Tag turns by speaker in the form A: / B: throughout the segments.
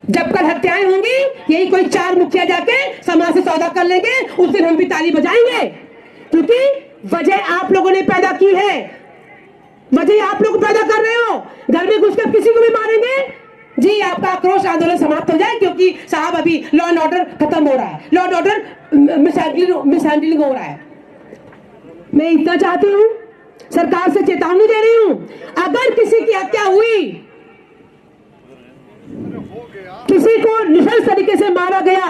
A: जब कल हत्याएं होंगी, यही कोई 4 मुखिया जाके समाज से सौदा कर लेंगे, उस दिन हम भी ताली बजाएंगे, क्योंकि वजह आप लोगों ने पैदा की है, वजह आप लोग पैदा कर रहे हो। घर में घुसकर किसी को भी मारेंगे जी, आपका आक्रोश आंदोलन समाप्त हो जाए, क्योंकि साहब अभी लॉ एंड ऑर्डर खत्म हो रहा है, लॉ एंड ऑर्डर मिसहैंडलिंग हो रहा है। मैं इतना चाहती हूं, सरकार से चेतावनी दे रही हूं, अगर किसी की हत्या हुई, किसी को निशंस तरीके से मारा गया,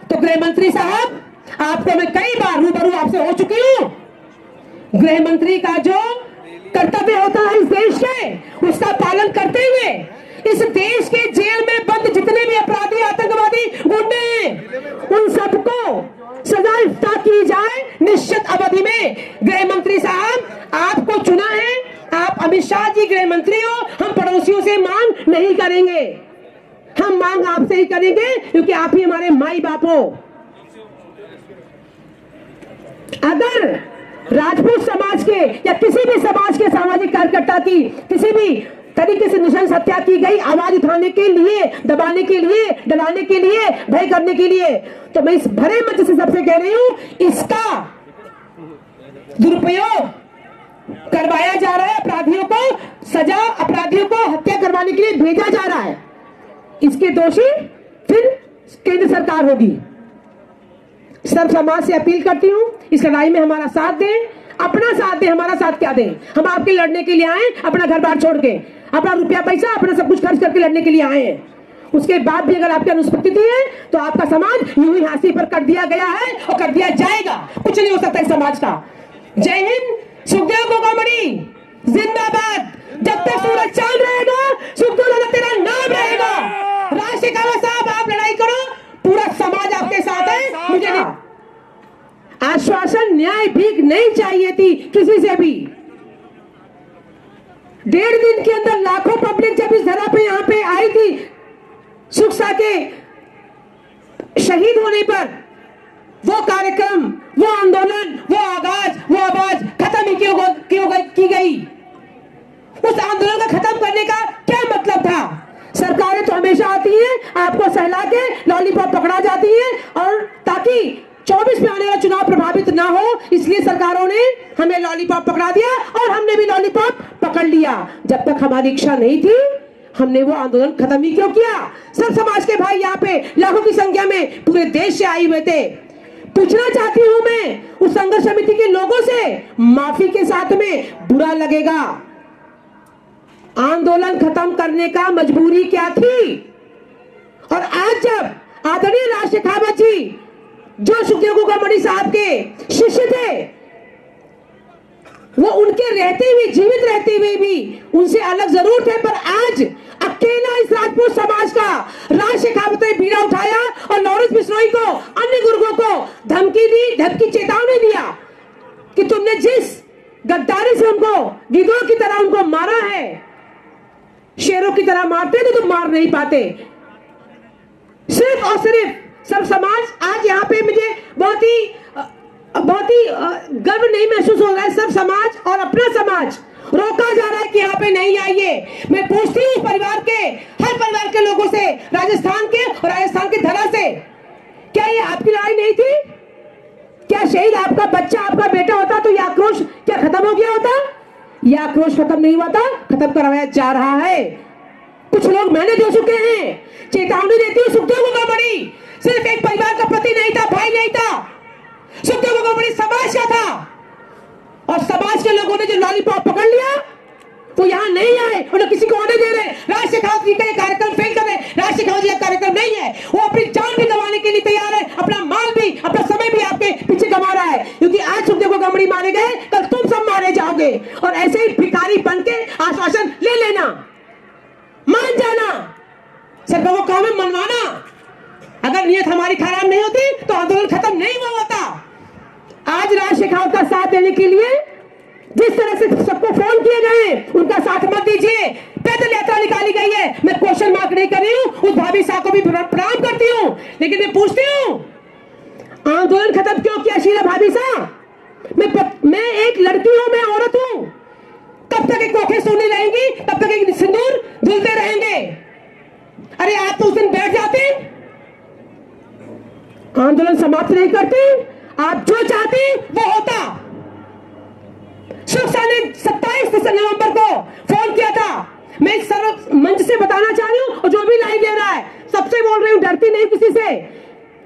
A: तो गृह मंत्री साहब, आपको मैं कई बार रूबरू आपसे हो चुकी हूं, गृह मंत्री का जो कर्तव्य होता है इस देश के, उसका पालन करते हुए इस देश के जेल में बंद जितने भी अपराधी, आतंकवादी, गुंडे हैं, उन सबको सजा इफ्ता की जाए निश्चित अवधि में। गृह मंत्री साहब, आपको चुना है, आप अमित शाह जी गृह मंत्री हो, हम पड़ोसियों से मांग नहीं करेंगे, हम मांग आपसे ही करेंगे, क्योंकि आप ही हमारे माई बाप हो। अगर राजपूत समाज के या किसी भी समाज के सामाजिक कार्यकर्ता की किसी भी तरीके से निशंस हत्या की गई, आवाज उठाने के लिए, दबाने के लिए, डराने के लिए, भय करने के लिए, तो मैं इस भरे मंच से सबसे कह रही हूं, इसका दुरुपयोग करवाया जा रहा है, अपराधियों को सजा, अपराधियों को हत्या करवाने के लिए भेजा जा रहा है, इसके दोषी फिर केंद्र सरकार होगी। सब समाज से अपील करती हूं, इस लड़ाई में हमारा साथ दें, अपना साथ दें, हमारा साथ क्या दें, हम आपके लड़ने के लिए आए, अपना घर बार छोड़ के, अपना रुपया पैसा, अपना सब कुछ खर्च करके लड़ने के लिए आए हैं। उसके बाद भी अगर आपकी अनुपस्थिति है, तो आपका समाज यूं ही हाथी पर कर दिया गया है और कर दिया जाएगा, कुछ नहीं हो सकता इस समाज का। जय हिंद, सुखदेव गोगामणि जिंदाबाद, जब तक सूरज चांद रहेगा, सुखदेव तेरा नाम रहेगा। राज शेखावत साहब, आप लड़ाई करो, पूरा समाज आपके साथ है। मुझे नहीं आश्वासन, न्याय, भीख नहीं चाहिए थी किसी से भी। 1.5 दिन के अंदर लाखों पब्लिक जब इस धरा पे यहाँ पे आई थी, सुखसा के शहीद होने पर, वो कार्यक्रम, वो आंदोलन, वो आगाज, वो आवाज खत्म ही क्यों की गई? उस आंदोलन का खत्म करने का क्या मतलब था? सरकारें तो हमेशा आती हैं, आपको सहला के लॉलीपॉप पकड़ा जाती है, और ताकि 24 में आने वाला चुनाव प्रभावित ना हो, इसलिए सरकारों ने हमें लॉलीपॉप पकड़ा दिया और हमने भी लॉलीपॉप पकड़ लिया। जब तक हमारी इच्छा नहीं थी, हमने वो आंदोलन खत्म ही क्यों किया? सब समाज के भाई यहाँ पे लाखों की संख्या में पूरे देश से आए हुए थे। पूछना चाहती हूं मैं उस संघर्ष समिति के लोगों से, माफी के साथ में बुरा लगेगा, आंदोलन खत्म करने का मजबूरी क्या थी? और आज जब आदरणीय राज शेखावत जी, जो सुखदेव गोगामणि साहब के शिष्य थे, वो उनके रहते हुए, जीवित रहते हुए भी उनसे अलग जरूर थे, पर आज अकेला इस राजपूत समाज का राज शेखावत ने बीड़ा उठाया और लॉरेंस बिश्नोई को, अन्य गुर्गों को धमकी दी, धमकी, चेतावनी दिया कि तुमने जिस गद्दारी से उनको गिद्धों की तरह उनको मारा है, शेरों की तरह मारते तो तुम मार नहीं पाते। सिर्फ और सिर्फ सब समाज, आज यहाँ पे मुझे बहुत ही गर्व नहीं महसूस हो रहा है। सब समाज और अपना समाज रोका जा रहा है कि यहाँ पे नहीं आइए। मैं पूछती हूँ परिवार के, हर परिवार के लोगों से, राजस्थान के और राजस्थान की धरा से, क्या ये आपकी लड़ाई नहीं थी? क्या शहीद आपका बच्चा, आपका बेटा होता तो ये आक्रोश क्या खत्म हो गया होता? ये आक्रोश खत्म नहीं हुआ था, खत्म करवाया जा रहा है। कुछ लोग मैंने दे चुके हैं, चेतावनी देती हूँ। सुखदेव गोगामणि सिर्फ एक परिवार का पति नहीं था, भाई नहीं था, सुखदेव गोगामणि समाज का था, और समाज के लोगों ने जो लॉलीपॉप पकड़ लिया वो यहाँ नहीं आए, उन्हें किसी को आने दे रहे। राज शेखावत जी का ये कार्यक्रम फेल कर रहे। राज शेखावत जी का कार्यक्रम नहीं है, वो अपनी जान भी गंवाने के लिए तैयार है, अपना माल भी, अपना समय भी आपके पीछे गंवा रहा है, क्योंकि आज सुखदेव गोगामणि मारे गए, कल तुम सब मारे जाओगे। और ऐसे ही भिखारी बन के आश्वासन ले लेना, मान जाना, सरकार को काम है मनवाना। अगर नियत हमारी खराब नहीं होती तो आंदोलन खत्म नहीं हुआ होता। आज राज शेखावत का साथ देने के लिए जिस तरह से सबको फोन किए गए, उनका साथ मत दीजिए। पैदल यात्रा निकाली गई है, मैं क्वेश्चन मार्क नहीं कर रही हूँ, उस भाभी साहब को भी प्रणाम करती हूँ, लेकिन मैं पूछती हूँ, आंदोलन खत्म क्यों किया शीला भाभी साहब? मैं एक लड़की हूँ, मैं औरत हूँ, कब तक एक कोखे सोने रहेंगी, कब तक एक सिंदूर धुलते रहेंगे? अरे आप तो उस दिन बैठ जाते, आंदोलन समाप्त नहीं करते, आप जो चाहते वो होता। शिवसेना ने 27 नवंबर को फोन किया था। मैं इस सर्व मंच से बताना चाह रही हूं, और जो भी लाइव ले रहा है सबसे बोल रही हूं, डरती नहीं किसी से।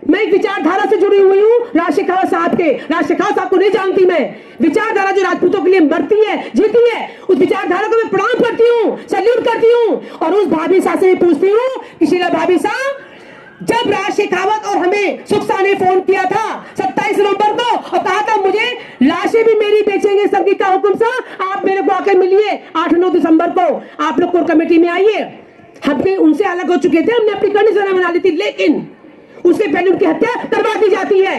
A: मैं एक विचारधारा से जुड़ी हुई हूं, राज शेखावत साहब के। राज शेखावत साहब को नहीं जानती मैं, विचारधारा जो राजपूतों के लिए मरती है, जीती है, उस विचारधारा को मैं प्रणाम करती हूं, सैल्यूट करती हूं। और उस भाभी साहब से पूछती हूं कि शीला भाभी साहब, जब राज शेखावत और हमें सुखसा ने फोन किया था 27 नवंबर को और कहा था मुझे लाशें भी मेरी बेचेंगे संगीत का हुक्म सा, आप मेरे को आकर मिलिए 8-9 दिसंबर को, आप लोग कोर कमेटी में आइए। हमने उनसे अलग हो चुके थे, हमने अपनी कंडीशन बना ली थी, लेकिन उससे पहले उनकी हत्या करवा दी जाती है।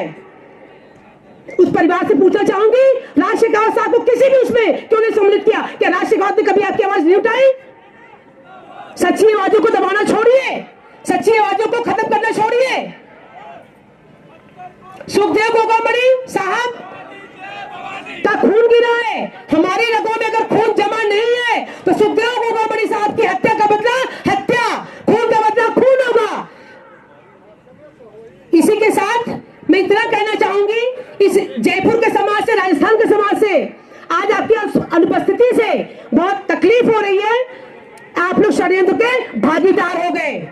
A: उस परिवार से पूछना चाहूंगी, राज शेखावत साहब को किसी भी उसमें क्यों नहीं सम्मिलित किया? क्या राज शेखावत ने कभी आपकी आवाज नहीं उठाई? सच्ची आवाजों को दबाना छोड़िए, सच्ची आवाजों को खत्म करना छोड़िए। सुखदेव गोगामणि साहब का खून गिरा है, हमारे रगों में अगर खून जमा नहीं है तो सुखदेव गोगामणि साहब की हत्या का बदला हत्या, खून का बदला खून होगा। इसी के साथ मैं इतना कहना चाहूंगी, इस जयपुर के समाज से, राजस्थान के समाज से आज आपकी अनुपस्थिति से बहुत तकलीफ हो रही है। आप लोग षड्यंत्र के भागीदार हो गए।